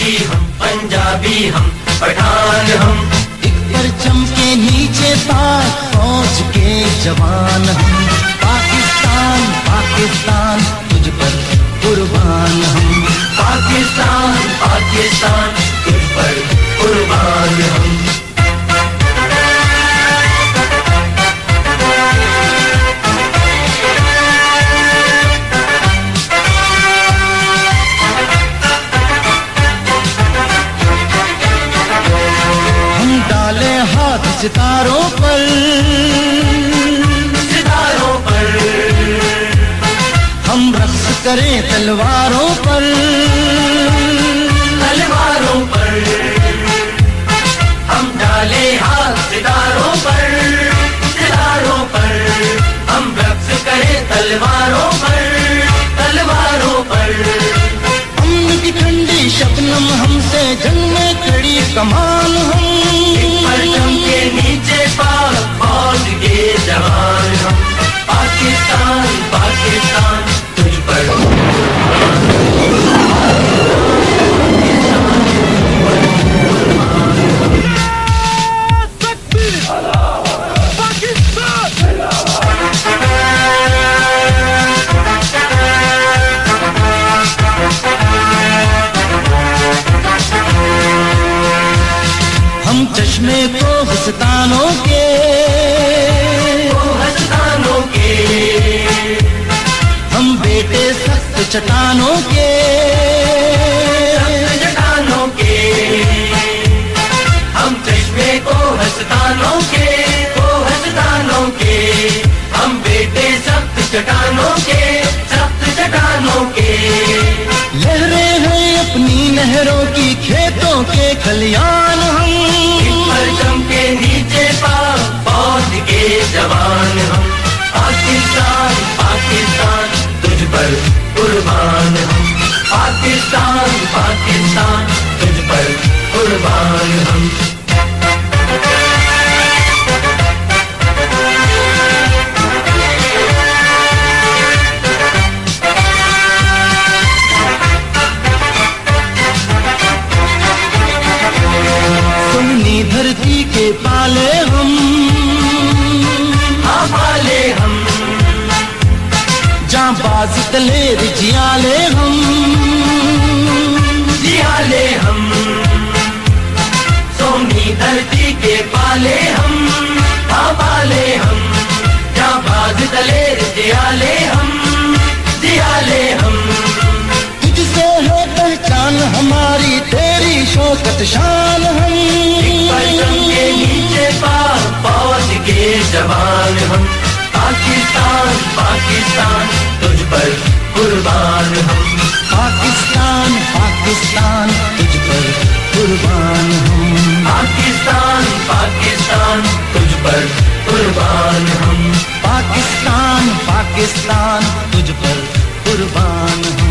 फौजी हम, पंजाबी हम, पठान हम। एक परचम के नीचे पाक फौज के जवान हम। पाकिस्तान पाकिस्तान तुझ पर कुर्बान हम। पाकिस्तान पाकिस्तान तुझ पर कुर्बान हम। सितारों पर, सितारों पर हम रक्स करें तलवारों पर, तलवारों पर हम डाले हाथ सितारों पर, सितारों पर हम रक्स करें तलवारों पर, तलवारों पर। अम्न की ठंडी शबनम हमसे जंग में खड़ी कमान हम। परचम के नीचे पाक फौज के जवान हम। पाकिस्तान पाकिस्तान तुझ पर चश्मे को हस्तानों के, हस्तानों के हम बेटे सख्त चट्टानों के, चट्टानों के हम चश्मे को हस्तानों के, हस्तानों के हम बेटे सख्त चट्टानों के, सख्त चट्टानों के। लहरें हैं अपनी नहरों की खेतों के खलियान हम। परचम के नीचे पाक फौज के जवान हम। पाकिस्तान पाकिस्तान तुझ पर कुर्बान हम। पाकिस्तान पाकिस्तान तुझ पर कुर्बान हम। धरती के पाले हम, हाँ पाले हम। जांबाज दलेर जियाले हम, जियाले हम। सोनी धरती के पाले हम, हाँ पाले हम। जांबाज दलेर जियाले हम, जियाले हम। तुझसे है पहचान हमारी तेरी शौकत शान हम। परचम के नीचे पाक फौज के जवान हम। पाकिस्तान पाकिस्तान तुझ पर कुर्बान हम। पाकिस्तान पाकिस्तान तुझ पर कुर्बान हम। पाकिस्तान पाकिस्तान तुझ पर कुर्बान हम। पाकिस्तान पाकिस्तान तुझ पर कुर्बान हम।